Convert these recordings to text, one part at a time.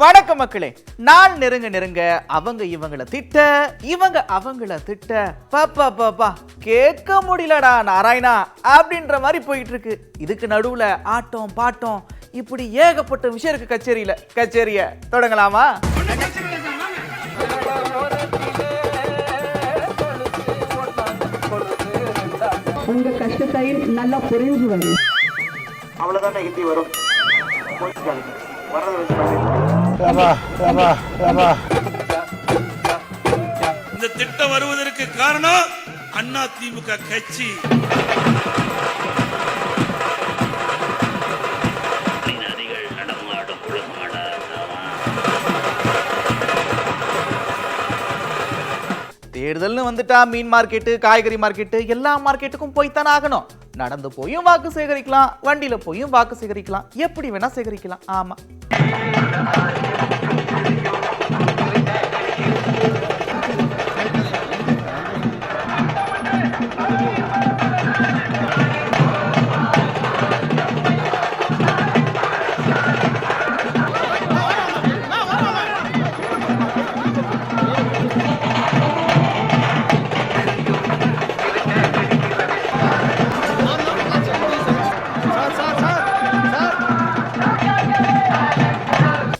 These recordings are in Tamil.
வணக்கம் மக்களே. நாள் நெருங்க நெருங்க அவங்க இவங்கள திட்ட, இவங்க அவங்கள திட்ட, பாப்பா பாப்பா கேட்க முடியலடா நாராயணா அப்படின்ற மாதிரி போயிட்டு இருக்கு. இதுக்கு நடுவுல ஆட்டம் பாட்டம் இப்படி ஏகப்பட்ட விஷயம் இருக்கு. கச்சேரிய தொடங்கலாமா? உங்க கஷ்டத்தை நல்லா புரிஞ்சு வரும். அவ்வளவுதான் ஹிந்தி வரும். இந்த திட்டம் வருவதற்கு காரணம் அண்ணா திமுக கட்சி. தேர்தல்னு வந்துட்டா மீன் மார்க்கெட்டு, காய்கறி மார்க்கெட்டு எல்லா மார்க்கெட்டுக்கும் போய்த்தானே ஆகணும். நடந்து போயும் வாக்கு சேகரிக்கலாம், வண்டியில போயும் வாக்கு சேகரிக்கலாம், எப்படி வேணா சேகரிக்கலாம். ஆமா,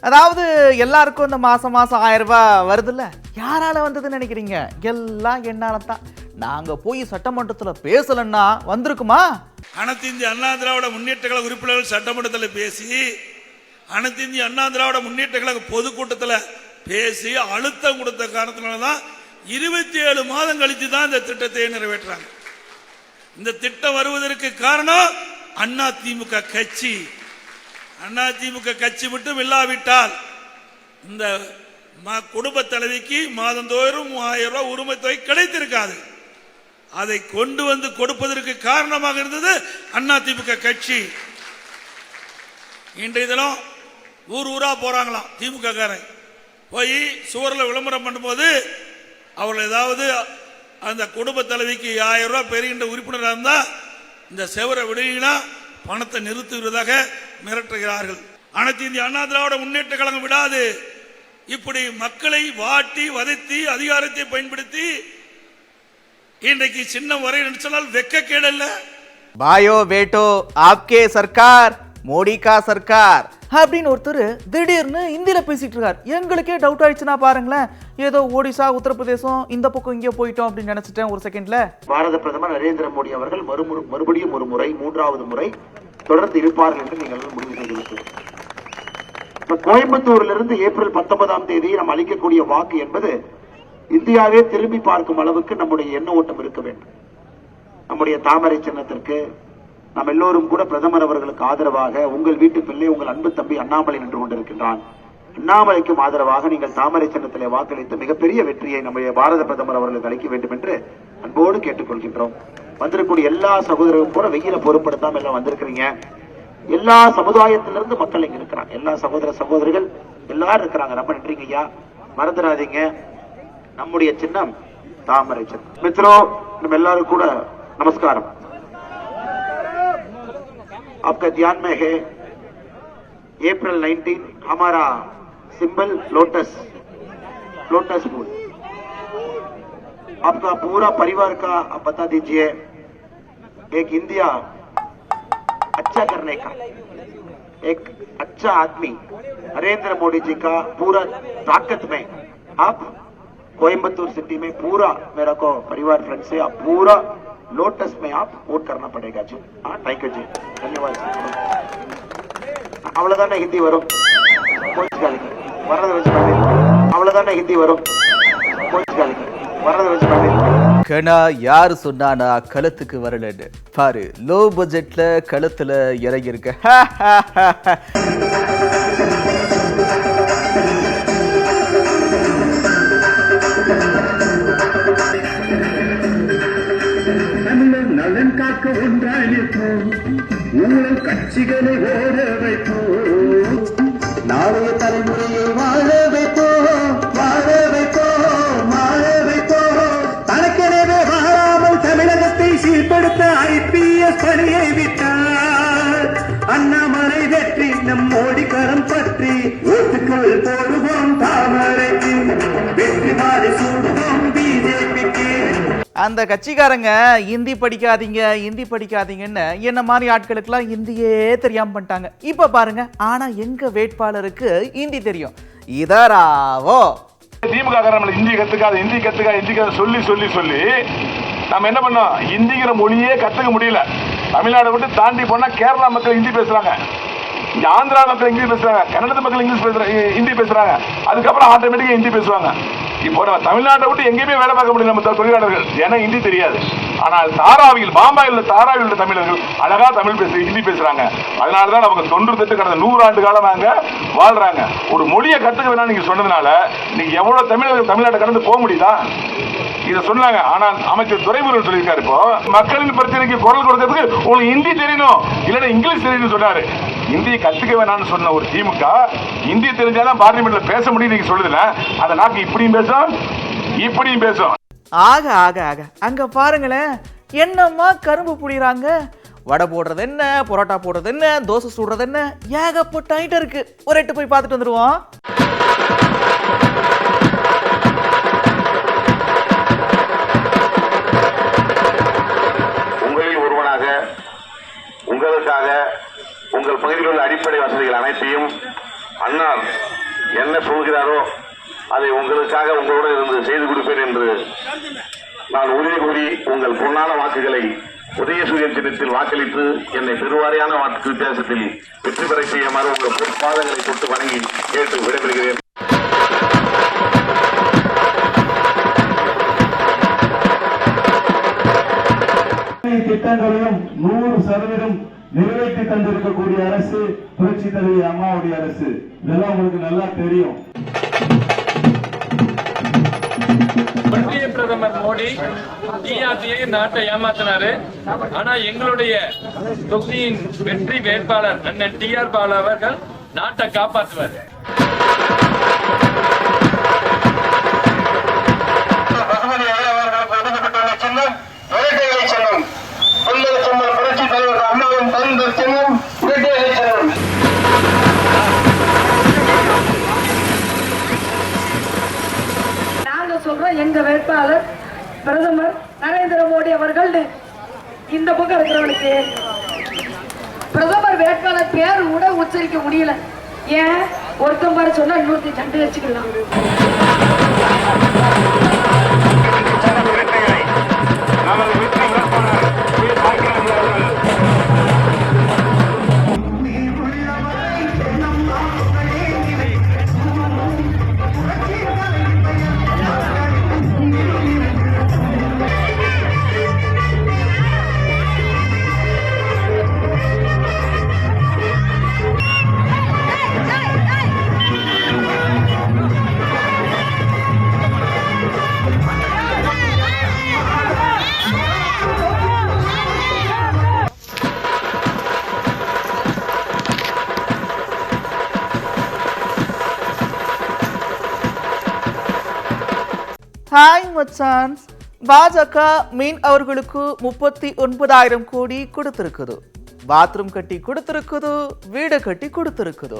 அதாவது எல்லாருக்கும் இந்த மாசம் 1000 ரூபாய் வருதுல்ல, யாரால வந்ததுன்னு நினைக்கிறீங்க? எல்லாம் என்னால தான். நாங்க போய் சட்டமன்றத்தில் பேசலன்னா வந்திருக்குமா? அனைத்து இந்திய அண்ணா திராவிட முன்னேற்ற கழக உறுப்பினர்கள் சட்டமன்றத்தில் பேசி, அனைத்து இந்திய அண்ணா திராவிட முன்னேற்ற கழக பொதுக்கூட்டத்தில் பேசி அழுத்தம் கொடுத்த காரணத்தினால்தான் 27 மாதம் கழித்து தான் இந்த திட்டத்தை நிறைவேற்றாங்க. இந்த திட்டம் வருவதற்கு காரணம் அண்ணா திமுக கட்சி. அண்ணா திமுக கட்சி மட்டும் இல்லாவிட்டால் இந்த குடும்ப தலைவிக்கு மாதந்தோறும் 1000 ரூபாய் உரிமை தொகை கிடைத்திருக்காது. அதை கொண்டு வந்து கொடுப்பதற்கு காரணமாக இருந்தது அண்ணா திமுக கட்சி. இன்றைய தினம் ஊர் ஊரா போறாங்களாம் திமுக காரன். போய் சுவரில் விளம்பரம் பண்ணும்போது அவர்கள் ஏதாவது அந்த குடும்ப தலைவிக்கு 1000 ரூபாய் பெறுகின்ற உறுப்பினராக இருந்தால் இந்த செவரை விடுவீங்கன்னா பணத்தை நிறுத்துவதாக மிரட்டுகிறார்கள். அனைத்து இந்திய அண்ணா திராவிட முன்னேற்ற கழகம் விடாது. இப்படி மக்களை வாட்டி வதைத்து அதிகாரத்தை பயன்படுத்தி இன்றைக்கு சின்னம் வரை சொன்னால் வெக்கக்கேடு அல்ல. பாயோ பேட்டோ ஆப்கே சர்க்கார், மோடி கா சர்க்கார் அப்படின்னு ஒருத்தர் திடீர்னு இந்தியில பேசிட்டு இருக்கார். எங்களுக்கே டவுட் ஆயிடுச்சுன்னா பாருங்களேன், ஏதோ ஒடிசா, உத்தரப்பிரதேசம் இந்த பக்கம் இங்கே போயிட்டோம் அப்படின்னு நினைச்சிட்டேன் ஒரு செகண்ட்ல. பாரத பிரதமர் நரேந்திர மோடி அவர்கள் மறுபடியும் ஒரு முறை, 3வது முறை தொடர்ந்து இருப்பார்கள் என்று நீங்கள் முடிவு செய்திருக்கிறீர்கள். கோயம்புத்தூரிலிருந்து ஏப்ரல் 19ஆம் தேதி நாம் அளிக்கக்கூடிய வாக்கு என்பது இந்தியாவே திரும்பி பார்க்கும் அளவுக்கு நம்முடைய எண்ண ஓட்டம் இருக்க வேண்டும். நம்முடைய தாமரை சின்னத்திற்கு நாம் எல்லோரும் கூட பிரதமர் அவர்களுக்கு ஆதரவாக, உங்கள் வீட்டு பிள்ளை உங்கள் அன்பு தம்பி அண்ணாமலை நின்று கொண்டிருக்கின்றான், அண்ணாமலைக்கும் ஆதரவாக நீங்கள் தாமரை சின்னத்திலே வாக்களித்து மிகப்பெரிய வெற்றியை நம்முடைய பாரத பிரதமர் அவர்களுக்கு அளிக்க வேண்டும் என்று அன்போடு கேட்டுக்கொள்கின்றோம். வந்திருக்கக்கூடிய எல்லா சகோதரரும் கூட வெயில பொருட்படுத்தாம எல்லாம் வந்திருக்கிறீங்க. எல்லா சமுதாயத்திலிருந்து மக்கள் இங்க இருக்கிறாங்க. எல்லா சகோதரிகள் எல்லாரும் இருக்கிறாங்க. ரொம்ப நன்றிங்க ஐயா. மறந்துடாதீங்க, நம்முடைய சின்னம் தாமரை சின்னம். மித்ரோ, நம்ம எல்லாரும் கூட நமஸ்காரம். आपका ध्यान में है अप्रैल 19 हमारा सिंबल लोटस फूल. आपका पूरा परिवार का आप बता दीजिए, एक इंडिया अच्छा करने का एक अच्छा आदमी नरेंद्र मोदी जी का पूरा ताकत में आप कोयम्बतूर सिटी में पूरा मेरा को परिवार फ्रेंड से आप पूरा लोटस में आप वोट करना पड़ेगा जी. हाँ, थैंक यू जी, धन्यवाद. அவ்வளவுதானே ஹிந்தி வரும். வரதை வச்சு அவ்வளவுதானே ஹிந்தி வரும். வரதை வச்சு கணா யாரு சொன்னானா கழுத்துக்கு வரலன்னு பாரு. லோ பட்ஜெட்ல கழுத்துல இறங்கி இருக்க. நலன் காக்க ஒன்றாயிருப்போம், ஊழல் கட்சிகளை ஓட வைப்போம், நாளைய தலைமுறையை வாழ வைப்போம், வாழ வைப்போம், வாழ வைப்போம். தனக்கெனவே வாழாமல் தமிழகத்தை சீர்படுத்த IPS பணியை விட்டார் அண்ணாமலை. வெற்றி அந்த கட்சிக்காரங்க ஹிந்தி படிக்காதீங்கன்னு என்ன மாதிரி ஆட்களுக்கெல்லாம் ஹிந்தியே தெரியாம பண்ணிட்டாங்க. இப்ப பாருங்க, ஆனா எங்க வேட்பாளருக்கு ஹிந்தி தெரியும். இதராவோ திமுக காரங்க ஹிந்தி கத்துக்காத சொல்லி சொல்லி சொல்லி நம்ம என்ன பண்ணோம், ஹிந்திங்கிற மொழியே கத்துக்க முடியல. தமிழ்நாடு விட்டு தாண்டி போனா கேரளா மக்கள் ஹிந்தி பேசுறாங்க, இங்க ஆந்திரா மக்கள் இங்கிலீஷ் பேசுறாங்க, கன்னட மக்கள் ஹிந்தி பேசுறாங்க. அதுக்கப்புறம் ஆட்டோமேட்டிக்கா ஹிந்தி பேசுவாங்க. இப்போ நம்ம தமிழ்நாட்டை விட்டு எங்கேயுமே வேலை பார்க்க முடியல நம்ம தொழிலாளர்கள், ஏன்னா ஹிந்தி தெரியாது. ஆனால் பாம்பாயில் தாராவில் தமிழர்கள் அழகா ஹிந்தி பேசுறாங்க. அதனாலதான் நமக்கு தொன்று தொட்டு கடந்த 100 ஆண்டு காலமாக வாழ்றாங்க. ஒரு மொழியை கத்துக்க வேணாம் நீங்க சொன்னதுனால நீங்க எவ்வளவு தமிழர்கள் தமிழ்நாட்டை கடந்து போக முடியுதா? இதை சொன்னாங்க. ஆனால் அமைச்சர் துரைமுருகன் சொல்லியிருக்காரு, இப்போ மக்களின் பிரச்சனைக்கு குரல் கொடுக்கிறதுக்கு உங்களுக்கு ஹிந்தி தெரியணும், இல்லைன்னா இங்கிலீஷ் தெரியணும்னு சொன்னாரு. ஹிந்தியை கத்துக்க வேணாம்னு சொன்ன ஒரு திமுக ஹிந்தி தெரிஞ்சாதான் பார்லிமெண்ட்ல பேச முடியும் நீங்க சொல்லுதுல, அதை நாக்கு இப்படியும் பேசும். ஆக ஆக ஆக அங்க பாருங்களேன், என்னம்மா கரும்பு புடிறாங்க. வடை போடுறது என்ன, பரோட்டா போடுறது என்ன, தோசை சுடுறது என்ன, ஏகப்பட்ட ஐட்டம் இருக்கு. ஒரு எட்டு போய் பார்த்துட்டு வந்துருவோம். உங்களில் ஒருவனாக உங்களுக்காக உங்கள் பகுதியில் உள்ள அடிப்படை வசதிகள் அனைத்தையும் அண்ணா என்ன சொல்கிறாரோ அதை உங்களுக்காக உங்களுடன் இருந்து செய்து கொடுப்பேன் என்று நான் உறுதி கூறி உங்கள் பொன்னான வாக்குகளை உதயசூரியன் சின்னத்தில் வாக்களித்து என்னை பெருவாரியான வாக்கு வித்தியாசத்தில் வெற்றி பெற செய்யுமாறு உங்கள் பொற்பாதங்களை தொட்டு வணங்கி கேட்டு விடைபெறுகிறேன். திட்டங்களையும் 100% நிறைவேற்றி தந்திருக்கக்கூடிய அரசு புரட்சி தலைவி அம்மாவுடைய அரசு. இதெல்லாம் உங்களுக்கு நல்லா தெரியும். ஒன்றிய பிரதமர் மோடி டிஆர்டியை நாட்டை ஏமாத்தினாரு. ஆனா எங்களுடைய தொகுதியின் வெற்றி வேட்பாளர் அண்ணன் டிஆர் பாலு அவர்கள் நாட்டை காப்பாற்றுவார். நாங்க சொல்றோம், எங்க வேட்பாளர் பிரதமர் நரேந்திர மோடி அவர்கள். இந்த பக்கம் இருக்கிறவனுக்கு பிரதமர் வேட்பாளர் பேர் கூட உச்சரிக்க முடியல. ஏன் ஒருத்தம் பாரு சொன்னா இன்னொருத்தி சண்டை வச்சுக்கலாம். ஹாய் மச்சான்ஸ், பாஜக மீன் அவர்களுக்கு 39,000 கோடி கொடுத்திருக்குது. பாத்ரூம் கட்டி கொடுத்திருக்குது, வீடு கட்டி கொடுத்திருக்குது.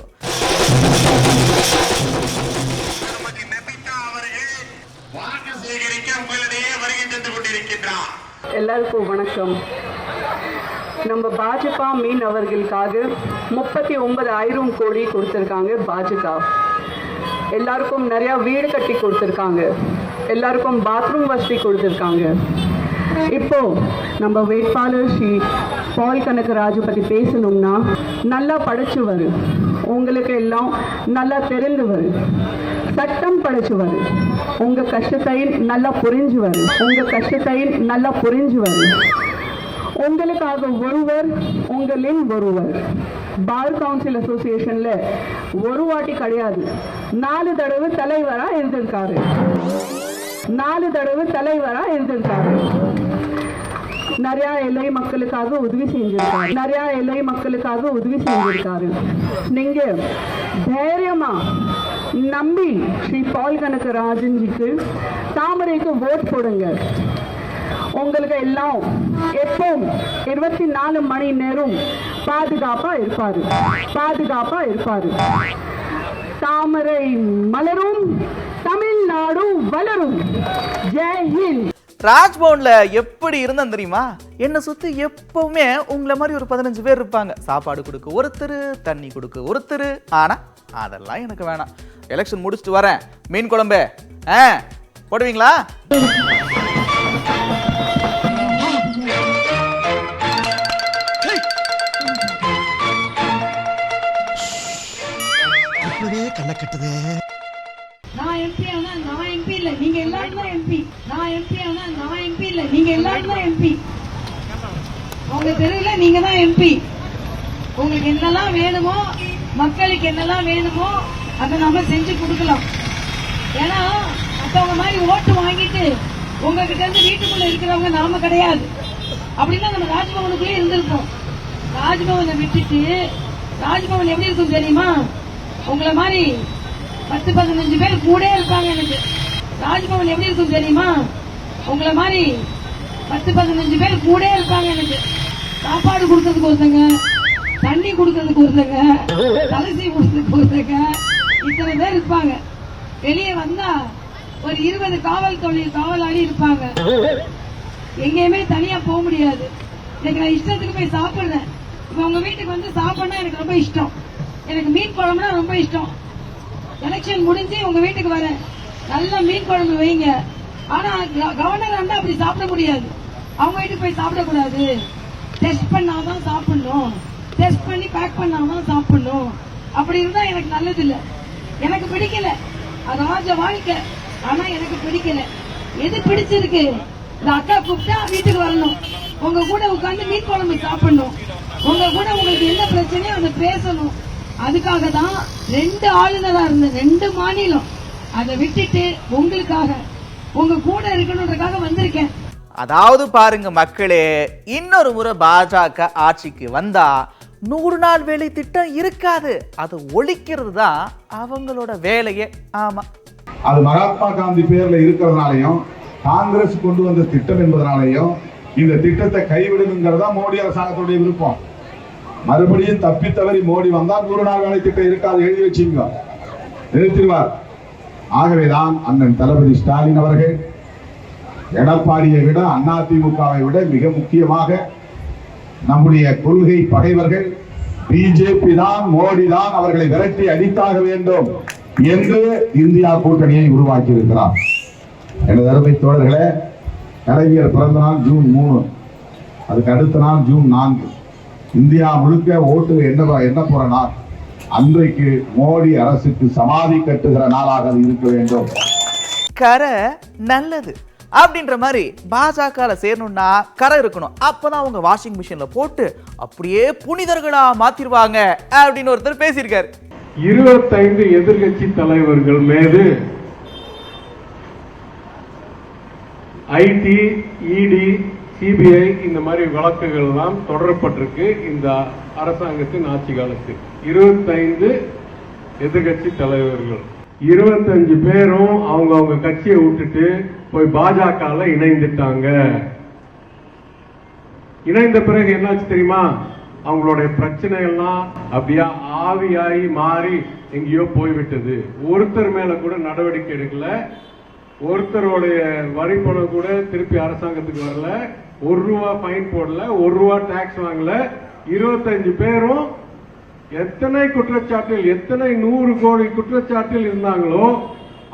எல்லாருக்கும் வணக்கம். நம்ம பாஜக மீன் அவர்களுக்காக 39,000 கோடி கொடுத்திருக்காங்க. பாஜக எல்லாருக்கும் நிறைய வீடு கட்டி கொடுத்திருக்காங்க, எல்லாருக்கும் பாத்ரூம் வசதி கொடுத்திருக்காங்க. இப்போ நம்ம வேட்பாளர் ஸ்ரீ பால் கனகராஜு பற்றி பேசணும்னா, நல்லா படிச்சவர், உங்களுக்கு எல்லாம் நல்லா தெரிந்தவர், சட்டம் படிச்சவர், உங்க கஷ்டத்தை நல்லா புரிஞ்சுவர், உங்களுக்காக ஒருவர், உங்களின் ஒருவர். பார் கவுன்சில் அசோசியேஷன்ல ஒரு வாட்டி கிடையாது, 4 தடவை தலைவரா இருந்திருக்காரு. நிறைய எல்லை மக்களுக்காக உதவி செஞ்சிருக்காரு. நீங்க தைரியமா நம்பி ஸ்ரீ பால் கனகராஜன்ஜிக்கு தாமரைக்கு ஓட் போடுங்க. உங்களுக்கு எல்லாம் எப்பவும் 24 மணி நேரம் பாதுகாப்பா இருப்பாரு. தாமரை மலரும், தமிழ்நாடு வளரும். ஜெய் ஹிந்த். ராஜ்பவன்ல எப்படி இருந்தேன் தெரியுமா? என்னை சுத்தி எப்பவுமே உங்களை மாதிரி ஒரு 15 பேர் இருப்பாங்க. சாப்பாடு கொடுக்க ஒருத்தர், தண்ணி கொடுக்க ஒருத்தர். ஆனா அதெல்லாம் எனக்கு வேணாம். எலெக்ஷன் முடிச்சுட்டு வரேன், மீன் குழம்பு போடுவீங்களா? கண்ண கட்டுது. நான் எம்பி ஆனா நான் எம்பி இல்ல, நீங்க எல்லாரும் தான் எம்பி. நான் எம்பி ஆனா நான் எம்பி இல்ல, நீங்க எல்லாரும் தான் எம்பி. உங்க தெருவில் நீங்க தான் எம்பி. உங்களுக்கு என்னெல்லாம் வேணுமோ, மக்களுக்கு என்னெல்லாம் வேணுமோ அதை நம்ம செஞ்சு கொடுக்கலாம். ஏன்னா மற்றவங்க மாதிரி ஓட்டு வாங்கிட்டு உங்ககிட்ட இருந்து வீட்டுக்குள்ள இருக்கிறவங்க நாம கிடையாது. அப்படின்னா நம்ம ராஜ்பவனுக்குள்ளே இருந்திருப்போம். ராஜ்பவனை விட்டுட்டு ராஜ்பவன் எப்படி இருக்கும் தெரியுமா? உங்களை மாதிரி 10-15 பேர் கூட இருப்பாங்க. எனக்கு ராஜ்பவன் எப்படி இருக்கும் தெரியுமா? உங்களை மாதிரி 10-15 பேர் கூட இருப்பாங்க. எனக்கு சாப்பாடு கொடுக்கறதுக்கு ஒருத்தங்க, தண்ணி கொடுக்கறதுக்கு ஒருத்தங்க, தலசி கொடுக்கறதுக்கு ஒருத்தங்க, இத்தனை பேர் இருப்பாங்க. வெளியே வந்தா ஒரு 20 காவலாளி இருப்பாங்க. எங்கேயுமே தனியா போக முடியாது. இன்னைக்கு நான் இஷ்டத்துக்கு போய் சாப்பிடுறேன். இப்ப உங்க வீட்டுக்கு வந்து சாப்பிடணும் எனக்கு ரொம்ப இஷ்டம். எனக்கு மீன் குழம்புனா ரொம்ப இஷ்டம். எலெக்ஷன் முடிஞ்சு உங்க வீட்டுக்கு வரேன், நல்ல மீன் குழம்பு வைங்க. ஆனா கவர்னர் வந்து அப்படி சாப்பிட முடியாது. அவங்க வீட்டுக்கு போய் சாப்பிடக்கூடாது. டெஸ்ட் பண்ணாதான் சாப்பிடணும், டெஸ்ட் பண்ணி பேக் பண்ணாதான் சாப்பிடணும். அப்படி இருந்தா எனக்கு நல்லது இல்ல, எனக்கு பிடிக்கல. ராஜ வாழ்க்கை. ஆனா எனக்கு பிடிக்கல. எது பிடிச்சிருக்கு? இந்த அக்கா கூப்பிட்டா வீட்டுக்கு வரணும், உங்க கூட உட்கார்ந்து மீன் குழம்பு சாப்பிடணும், உங்க கூட உங்களுக்கு என்ன பிரச்சனையோ அதை பேசணும். அதுக்காக தான் 2 ஆளுநரா இருந்த 2 மாநிலம். அதை விட்டுட்டு உங்களுக்காக உங்க கூட இருக்கணும்ன்றதுக்காக வந்திருக்கேன். அதாவது பாருங்க மக்களே, இன்னொரு முறை பாஜக ஆட்சிக்கு வந்தா 100 நாள் வேலை திட்டம் இருக்காது. அதை ஒழிக்கிறது தான் அவங்களோட வேலையே. ஆமா, அது மகாத்மா காந்தி பேர்ல இருக்கிறதுனாலையும் காங்கிரஸ் கொண்டு வந்த திட்டம் என்பதனாலையும் இந்த திட்டத்தை கைவிடணுங்கிறதா மோடி அரசாங்கத்துடைய விருப்பம். மறுபடியும் தப்பி தவறி மோடி வந்தா 100 நாள் வேலை திட்டம் இருக்காது, எழுதி வச்சுங்க, நிறுத்திடுவார். ஆகவேதான் அண்ணன் தளபதி ஸ்டாலின் அவர்கள் எடப்பாடியை விட, அதிமுகவை விட மிக முக்கியமாக நம்முடைய கொள்கை பகைவர்கள் பிஜேபி தான், மோடி தான், அவர்களை விரட்டி அடித்தாக வேண்டும் என்று இந்தியா கூட்டணியை உருவாக்கி இருக்கிறார். எனது அருமை தோழர்களே, கலைஞர் பிறந்த நாள் ஜூன் 3, அதுக்கு அடுத்த நாள் ஜூன் 4. இந்தியா முழுக்க ஓட்டு என்ன போற நாள். அன்றைக்கு மோடி அரசுக்கு சமாதி கட்டுகிற நாளாக அது இருக்க வேண்டும். கரை நல்லது அப்படின்ற மாதிரி பாஜக சேரணும்னா கரை இருக்கணும். அப்பதான் அவங்க வாஷிங் மிஷின்ல போட்டு அப்படியே புனிதர்களா மாத்திருவாங்க அப்படின்னு ஒருத்தர் பேசியிருக்காரு. 25 எதிர்கட்சி தலைவர்கள் மீது ஐடி, இடி, சிபிஐ இந்த மாதிரி வழக்குகள் எல்லாம் தொடரப்பட்டிருக்கு. இந்த அரசாங்கத்தின் ஆட்சி காலத்தில் 25 எதிர்கட்சி தலைவர்கள், 25 பேரும் அவங்க கட்சியை விட்டுட்டு போய் பாஜக இணைந்துட்டாங்க. இணைந்த பிறகு என்னாச்சு தெரியுமா? அவங்களுடைய பிரச்சனை எல்லாம் அப்படியே ஆவியாகி மாறி எங்கேயோ போய்விட்டது. ஒருத்தர் மேல கூட நடவடிக்கை எடுக்கல, ஒருத்தருடைய வரி பணம் கூட திருப்பி அரசாங்கத்துக்கு வரல, 1 ரூபா ஃபைன் போடல, 1 ரூபா டாக்ஸ் வாங்கல. 25 பேரும் எத்தனை குற்றச்சாட்டில், எத்தனை 100 கோடி குற்றச்சாட்டில் இருந்தாங்களோ,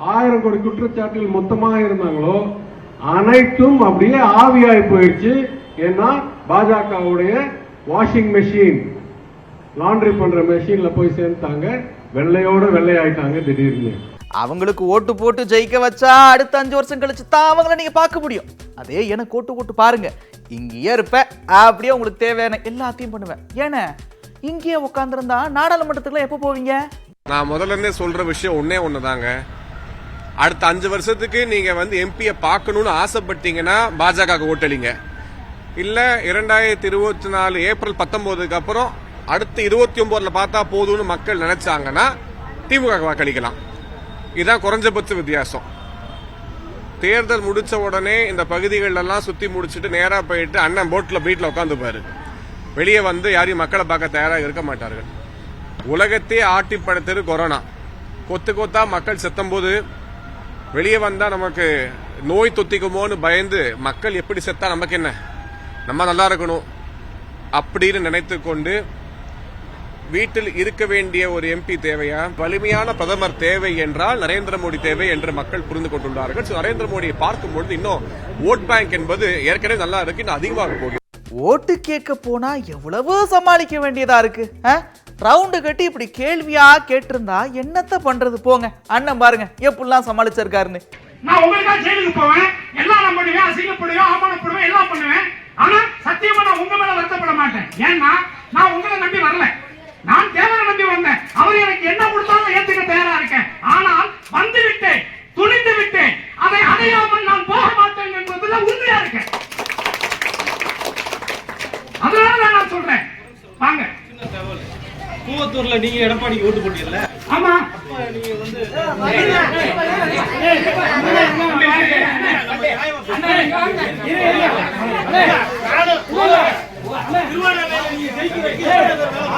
1000 கோடி குற்றச்சாட்டில் மொத்தமாக இருந்தாங்களோ, அனைத்தும் அப்படியே ஆவியாகி போயிடுச்சு. ஏன்னா பாஜகவுடைய வாஷிங் மெஷின், லாண்டரி பண்ற மெஷின்ல போய் சேர்ந்தாங்க, வெள்ளையோட வெள்ளையாயிட்டாங்க திடீர்னு. அவங்களுக்கு ஓட்டு போட்டு ஜெயிக்க வச்சா அடுத்த 5 வருஷம் கழிச்சு தான் அவங்கள நீங்க பார்க்க முடியும். அதே எனக்கு ஓட்டு போட்டு பாருங்க, இங்கேயே இருப்பேன், அப்படியே உங்களுக்கு தேவையான எல்லாத்தையும் பண்ணுவேன். ஏன்னா இங்கேயே உட்காந்துருந்தா நாடாளுமன்றத்துக்குலாம் எப்போ போவீங்க? நான் முதல்ல இருந்தே சொல்ற விஷயம் ஒண்ணுதாங்க. அடுத்த 5 வருஷத்துக்கு நீங்க எம்பியை பார்க்கணும்னு ஆசைப்பட்டீங்கன்னா பாஜக ஓட்டளிங்க. இல்ல 2024 ஏப்ரல் 19க்கு அப்புறம் அடுத்த 29ல பார்த்தா போதும்னு மக்கள் நினைச்சாங்கன்னா திமுக வாக்களிக்கலாம். இதுதான் குறைஞ்சபட்ச வித்தியாசம். தேர்தல் முடிச்ச உடனே இந்த பகுதிகளெல்லாம் சுத்தி முடிச்சுட்டு நேரா போயிட்டு அண்ணன் போட்ல வீட்டுல உட்காந்துப்பாரு. வெளியே யாரையும் மக்களை பார்க்க தயாராக இருக்க மாட்டார்கள். உலகத்தையே ஆட்டி படுத்தது கொரோனா. கொத்து கொத்தா மக்கள் செத்தும் போது வெளியே வந்தா நமக்கு நோய் தொத்திக்குமோன்னு பயந்து மக்கள் எப்படி செத்தா நமக்கு என்ன, நம்ம நல்லா இருக்கணும் அப்படின்னு நினைத்து கொண்டு வீட்டில் இருக்க வேண்டிய ஒரு எம்பி தேவையா, வலிமையான பிரதமர் தேவை என்றால் நரேந்திர மோடி தேவை என்று மக்கள் புரிந்து கொண்டுள்ளார்கள். நரேந்திர மோடியை பார்க்கும்பொழுது இன்னும் ஓட் பேங்க் என்பது ஏற்கனவே நல்லா இருக்கு, இன்னும் அதிகமாக போகுது. ஓட்டு கேட்க போனா எவ்வளவு சமாளிக்க வேண்டியதா இருக்கு. ரவுண்டு கட்டி இப்படி கேள்வியா கேட்டிருந்தா என்னத்த பண்றது போங்க. அண்ணன் பாருங்க எப்படிலாம் சமாளிச்சிருக்காருன்னு. நான் உங்களுக்காக ஜெயிலுக்கு போவேன், எல்லாம் பண்ணுவேன், அசிங்கப்படுவேன், அவமானப்படுவேன், எல்லாம் பண்ணுவேன். ஆனா சத்தியமா நான் உங்க மேல வருத்தப்பட மாட்டேன். ஏன்னா நான் உங்களை நம்பி வரல, நான் தேவரை நம்பி வந்தேன். அவர் எனக்கு என்ன கொடுத்தாலும் ஏத்துக்க தயாரா இருக்கேன். ஆனால் வந்து விட்டேன், துணிந்து விட்டேன், அதை அடையாமல் நான் போக மாட்டேன் என்பதுல உறுதியா இருக்கேன். அதனால நான் சொல்றேன், வாங்க. கூவத்தூர்ல நீங்க எடப்பாடிக்கு ஓட்டு போட்டீங்கல்ல? ஆமா. நீங்க வந்து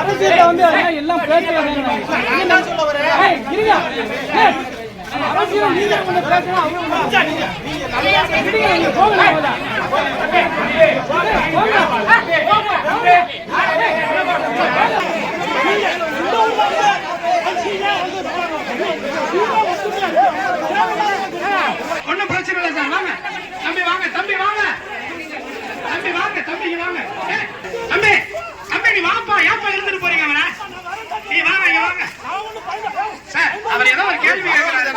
அரசியல்ல வந்து எல்லாம் பேசுறாங்க. அரசியல் நீங்க கொஞ்சம் பேசணும். ஒன்னும் பிரச்சனை இல்லை சார். வாங்க தம்பி, வாங்க தம்பி, வாங்க தம்பி, வாங்க தம்பி, வாங்க தம்பி, தம்பி நீ வாப்பா. ஏப்பா இருந்துட்டு போறீங்க அவரை? நீ வாங்க, இங்க வாங்க சார். அவர் ஏதோ ஒரு கேள்வி கேட்கிறாரு.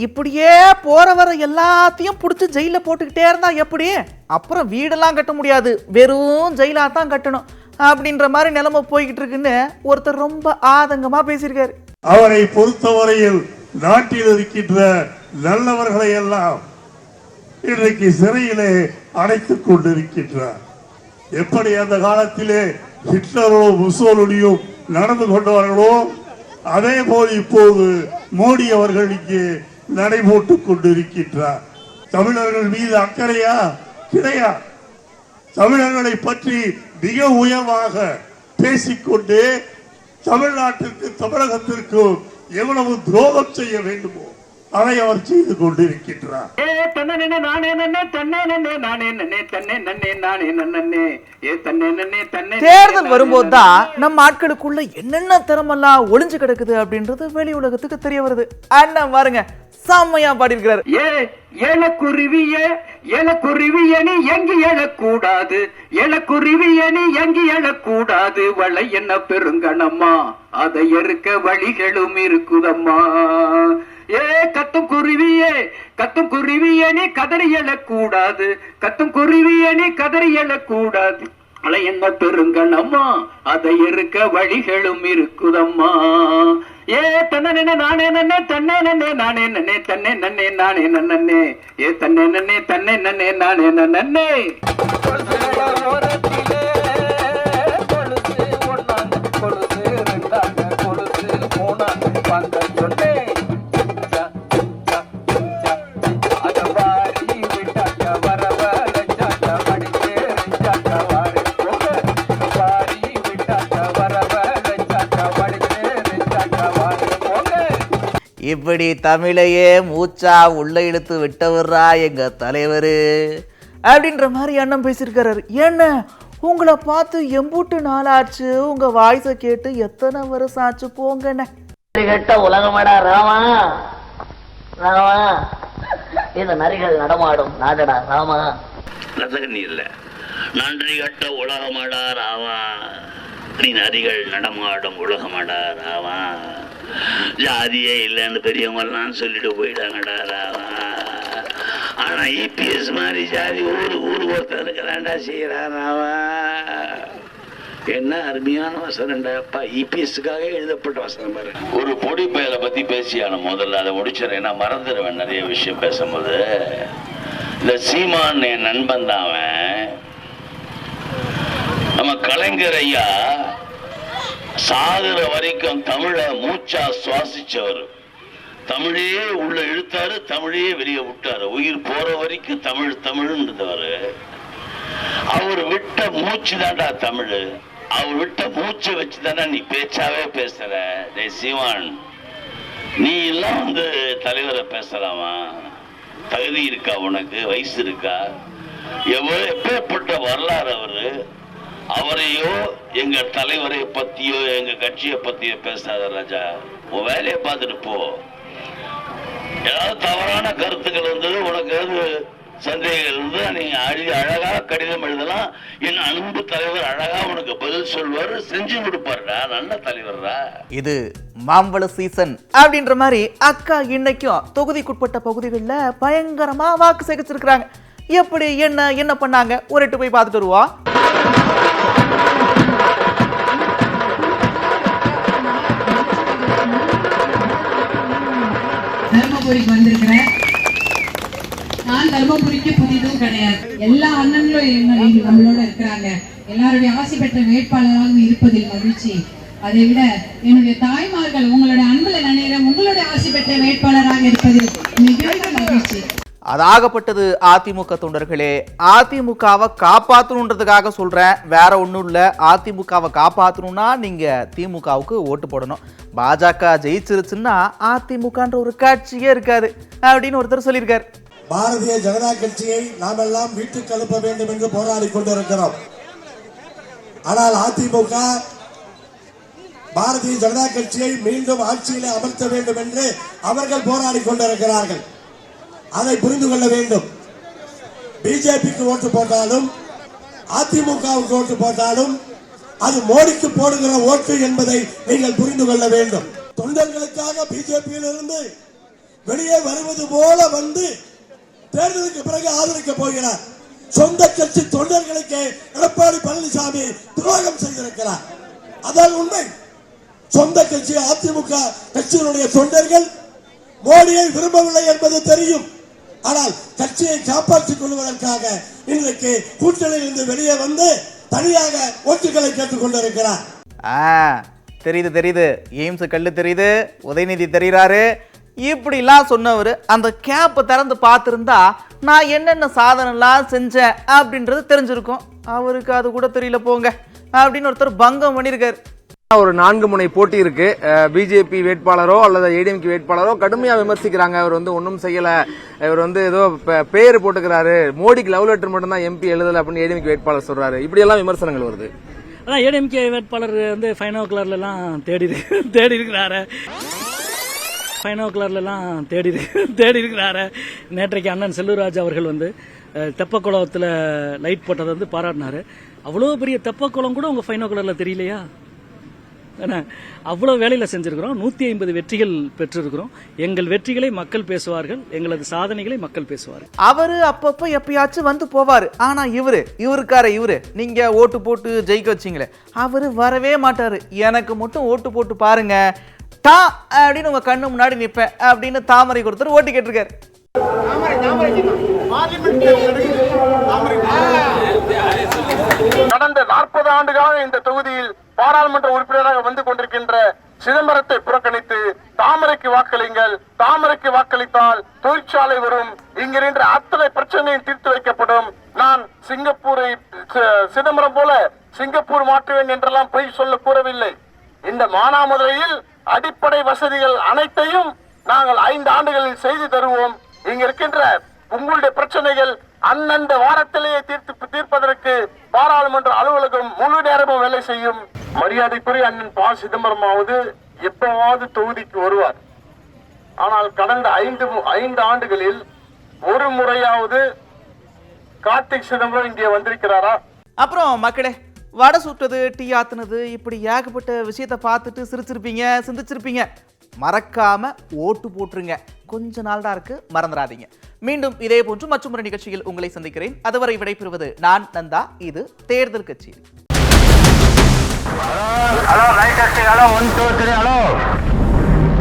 இப்படியே போற வர எல்லாத்தையும் புடிச்சு ஜெயில போட்டுக்கிட்டே இருந்தா எப்படி? அப்புறம் வீடெல்லாம் கட்ட முடியாது, வெறும் ஜெயிலா தான் கட்டணும் அப்படின்ற மாதிரி நிலைமை போய்கிட்டு இருக்குன்னு ஒருத்தர் ரொம்ப ஆதங்கமா பேசியிருக்காரு. அவரை பொறுத்தவரையில் நாட்டில் இருக்கின்ற நல்லவர்களை எல்லாம் இன்றைக்கு சிறையிலே அடைத்துக் கொண்டிருக்கின்றார். எப்படி அந்த காலத்திலே ஹிட்லரோ முசோலினியோ நடந்து கொண்டவர்களோ அதே போல் இப்போது மோடி அவர்கள் இங்கே நடைபோட்டுக் கொண்டிருக்கின்றார். தமிழர்கள் மீது அக்கறையா? கிடையாது. தமிழர்களை பற்றி மிக உயர்வாக பேசிக்கொண்டு தமிழ்நாட்டிற்கு தமிழகத்திற்கு எவ்வளவு துரோகம் செய்ய வேண்டுமோ அதை அவர் செய்து கொண்டிருக்கின்றார். தேர்தல் வரும்போதுதான் நம்ம ஆட்களுக்குள்ள என்னென்ன திறமெல்லாம் ஒளிஞ்சு கிடக்குது அப்படின்றது வெளி உலகத்துக்கு தெரிய வருது. அண்ணன் பாருங்க செம்மையா பாடியிருக்கிறாரு. ஏலக்குருவியணி எங்கு எழக்கூடாது, ஏலக்குருவியணி எங்கு எழக்கூடாது, வளை என்ன பெருங்கணம்மா, அதை எருக்க வழிகளும் இருக்குதம்மா. ஏ கத்தும் குருவியே, கத்தும் குருவியணி கதறி எழக்கூடாது, கத்தும் குருவியணி கதறி எழக்கூடாது, வளை என்ன பெருங்கணம்மா, அதை எருக்க வழிகளும் இருக்குதம்மா. ஏ தன்னே நானே நன்னே, தன்னே நன்னே நானே நன்னே, தன்னே நன்னே நானே நன்னே, ஏ தன்னே நன்னே தன்னே நன்னே நானே நன்னே. இப்படி தமிழையே மூச்சா உள்ள இழுத்து விட்டவர்ரா எங்க தலைவர் அப்படின்ற மாதிரி அண்ணன் பேசியிருக்காரு. என்ன உங்களை பார்த்து எம்பூட்டு நாளாச்சு, உங்க வாய்ஸை கேட்டு எத்தனை வருஷம் ஆச்சு போங்கண்ணே. கெட்ட உலகமடா ராமா, ராமா இந்த நரிகள் நடமாடும் நாடடா ராமா. ரசகனி இல்ல, நன்றி கட்ட உலகமடா ராமா, நீ நரிகள் நடமாடும் உலகமடா ராமா. ஜாதியே இல்லைன்னு பெரியவங்க எல்லாம் சொல்லிட்டு போயிட்டாங்கடா ராமா. ஆனா இபிஎஸ் மாதிரி ஜாதி ஊரு ஒருத்தர் இருக்கிறாண்டா செய்யறான் ராமா. என்ன அருமையான வசனம்டாப்பா, இபிஎஸ்க்காக எழுதப்பட்ட வசனம் பாரு. ஒரு பொடி பயலை பத்தி பேசியான முதல்ல அதை முடிச்சிடறேன், ஏன்னா மறந்துடுவேன் நிறைய விஷயம் பேசும்போது. இந்த சீமான் என் நண்பன் தான் அவன். நம்ம கலைஞர் ஐயா சாகுற வரைக்கும் தமிழை மூச்சா சுவாசிச்சவர். தமிழையே உள்ள இழுத்தாரு, தமிழையே வெளியே விட்டாரு. உயிர் போற வரைக்கும் தமிழ் தமிழ்ன்றவர். அவர் விட்ட மூச்சு தான்டா தமிழ். அவர் விட்ட மூச்சை வச்சுதானே நீ பேச்சாவே பேசுற. சீமான், நீ எல்லாம் வந்து தலைவரை பேசலாமா? தகுதி இருக்கா உனக்கு? வயசு இருக்கா? எப்பேற்பட்ட வரலாறு அவரையோ எங்க தலைவரை பத்தியோ எங்க கட்சியை பத்தியோ பேசாத ராஜா. உன் வேலையை பார்த்துட்டு போ. ஏதாவது தவறான கருத்துக்கள் வந்தது, உனக்கு ஏதாவது சந்தேகம் இருந்தா நீங்க அழகா கடிதம் எழுதலாம். என் அன்பு தலைவர் அழகா உனக்கு பதில் சொல்வாரு, செஞ்சு கொடுப்பாருடா. நல்ல தலைவர்டா. இது மாம்பழ சீசன் அப்படின்ற மாதிரி அக்கா இன்னைக்கும் தொகுதிக்குட்பட்ட பகுதிகளில் பயங்கரமா வாக்கு சேகரிச்சிருக்கிறாங்க. எப்படி என்ன பண்ணாங்க ஒரு எட்டு போய் பார்த்துட்டு வருவோம். தர்மபுரிக்கு வந்திருக்கிறேன். நான் தர்மபுரிக்கு புதிதும் கிடையாது. எல்லா அண்ணன்களும் நம்மளோட இருக்கிறாங்க. எல்லாருடைய ஆசை பெற்ற வேட்பாளராக இருப்பதில் மகிழ்ச்சி. அதை விட என்னுடைய தாய்மார்கள் உங்களுடைய அன்புல நினைக்கிறேன், உங்களுடைய ஆசை பெற்ற வேட்பாளராக இருப்பதில் மிகுந்த மகிழ்ச்சி. அதாகப்பட்டது அதிமுக தொண்டர்களே. அதிமுகவை காப்பாற்றணுன்றதுக்காக சொல்றேன், வேற ஒன்றும் இல்லை. அதிமுகவை காப்பாற்றணும்னா நீங்க திமுகவுக்கு ஓட்டு போடணும். பாஜக ஜெயிச்சிருச்சுன்னா அதிமுகன்ற ஒரு கட்சியே இருக்காது அப்படின்னு ஒருத்தர் சொல்லியிருக்காரு. பாரதிய ஜனதா கட்சியை நாம் எல்லாம் வீட்டுக்கு அனுப்ப வேண்டும் என்று போராடி கொண்டிருக்கிறோம். ஆனால் அதிமுக பாரதிய ஜனதா கட்சியை மீண்டும் ஆட்சியில் அமர்த்த வேண்டும் என்று அவர்கள் போராடி கொண்டிருக்கிறார்கள். அதை புரிந்து கொள்ள வேண்டும். பிஜேபிக்கு ஓட்டு போட்டாலும் அதிமுகவுக்கு ஓட்டு போட்டாலும் அது மோடிக்கு போடுகிற ஓட்டு என்பதை நீங்கள் புரிந்து கொள்ள வேண்டும். தொண்டர்களுக்காக பிஜேபியில் இருந்து வெளியே வருவது போல வந்து தேர்தலுக்கு பிறகு ஆதரிக்க போகிறார். சொந்த கட்சி தொண்டர்களுக்கு எடப்பாடி பழனிசாமி துரோகம் செய்திருக்கிறார். அதான் உண்மை. சொந்த கட்சி அதிமுக கட்சியினுடைய தொண்டர்கள் மோடியை விரும்பவில்லை என்பது தெரியும். ஆனால் கட்சியை காப்பாற்றிக் கொள்வதற்காக இன்றைக்கு கூட்டணியில் இருந்து வெளியே வந்து தனியாக ஓட்டுகளை கேட்டுக் கொண்டிருக்கிறார். தெரியுது. எய்ம்ஸ் கல்லு தெரியுது, உதயநிதி தெரிகிறாரு. இப்படிலாம் சொன்னவர் அந்த கேப்பை திறந்து பார்த்துருந்தா நான் என்னென்ன சாதனைலாம் செஞ்சேன் அப்படின்றது தெரிஞ்சிருக்கும். அவருக்கு அது கூட தெரியல போங்க அப்படின்னு ஒருத்தர் பங்கம் பண்ணியிருக்காரு. ஒரு 4 முனை போட்டி இருக்கு. பிஜேபி வேட்பாளரோ அல்லது ஏடிஎம்கே வேட்பாளரோ கடுமையா விமர்சிக்கிறாங்க. அவர் வந்து ஒன்றும் செய்யல, இவர் வந்து ஏதோ பேர் போட்டுக்கிறாரு, மோடிக்கு லவ் லெட்டர் மட்டும் தான் எம்பி எழுதல அப்படின்னு ஏடிஎம்கே வேட்பாளர் சொல்றாரு. இப்படி எல்லாம் விமர்சனங்கள் வருது. அதான் ஏடிஎம்கே வேட்பாளர் வந்து ஃபைனோ கலர்ல எல்லாம் தேடி இருக்கிறாரு. நேற்றைக்கு அண்ணன் செல்லூர்ராஜ் அவர்கள் வந்து தெப்பக்குளத்தில் லைட் போட்டதை வந்து பாராட்டினாரு. அவ்வளோ பெரிய தெப்பக்குளம் கூட உங்க ஃபைனோ கலர்ல தெரியலையா? அவ்வளவு வேலையில செஞ்சிருக்கிறோம். 150 வெற்றிகள் பெற்றிருக்கிறோம். எங்கள் வெற்றிகளை மக்கள் பேசுவார்கள், எங்களது சாதனைகளை மக்கள் பேசுவார்கள். அவரு அப்பப்ப எப்பயாச்சும் வந்து போவாரு. ஆனா இவரு நீங்க ஓட்டு போட்டு ஜெயிக்க வச்சீங்களே, அவரு வரவே மாட்டாரு. எனக்கு மட்டும் ஓட்டு போட்டு பாருங்க டா அப்படின்னு உங்க கண்ணு முன்னாடி நிப்பேன் அப்படின்னு தாமரை கொடுத்துட்டு ஓட்டு கேட்டிருக்காரு. கடந்த 40 ஆண்டுகளாக இந்த தொகுதியில் பாராளுமன்ற உறுப்பினராக வந்து கொண்டிருக்கின்ற சிதம்பரத்தை புறக்கணித்து தாமரைக்கு வாக்களிங்கள், தாமரைக்கு வாக்களித்தால் தொழிற்சாலை வரும், இங்கிருந்த அத்தனை பிரச்சனையும் தீர்த்து வைக்கப்படும், நான் சிங்கப்பூரை சிதம்பரம் போல சிங்கப்பூர் மாற்றுவேன் என்றெல்லாம் பொய் சொல்ல கூறவில்லை. இந்த மானாமதுரையில் அடிப்படை வசதிகள் அனைத்தையும் நாங்கள் 5 ஆண்டுகளில் செய்து தருவோம். இங்க இருக்கின்ற உங்களுடைய பிரச்சனைகள் அந்தந்த வாரத்திலேயே தீர்ப்பதற்கு பாராளுமன்ற அலுவலகம் முழு நேரமும் வேலை செய்யும். மரியாதைக்குரிய அண்ணன் ப. சிதம்பரமாவது எப்பவாவது தொகுதிக்கு வருவார். ஆனால் கடந்த 5 ஆண்டுகளில் ஒரு முறையாவது கார்த்திக் சிதம்பரம் இங்கே வந்திருக்கிறாரா? அப்புறம் மக்களே, வடை சுட்டது, டீ ஆத்துனது, இப்படி ஏகப்பட்ட விஷயத்தை பார்த்துட்டு சிந்திச்சிருப்பீங்க. மறக்காம ஓட்டு போட்டுருங்க. கொஞ்ச நாள் தான் இருக்கு, மறந்துடாதீங்க. மீண்டும் இதே போன்று மற்றொரு நிகழ்ச்சியில் உங்களை சந்திக்கிறேன். அதுவரை விடைபெறுவது நான் நந்தா. இது தேர்தல் கட்சி. Hello right hello 1 2 3 hello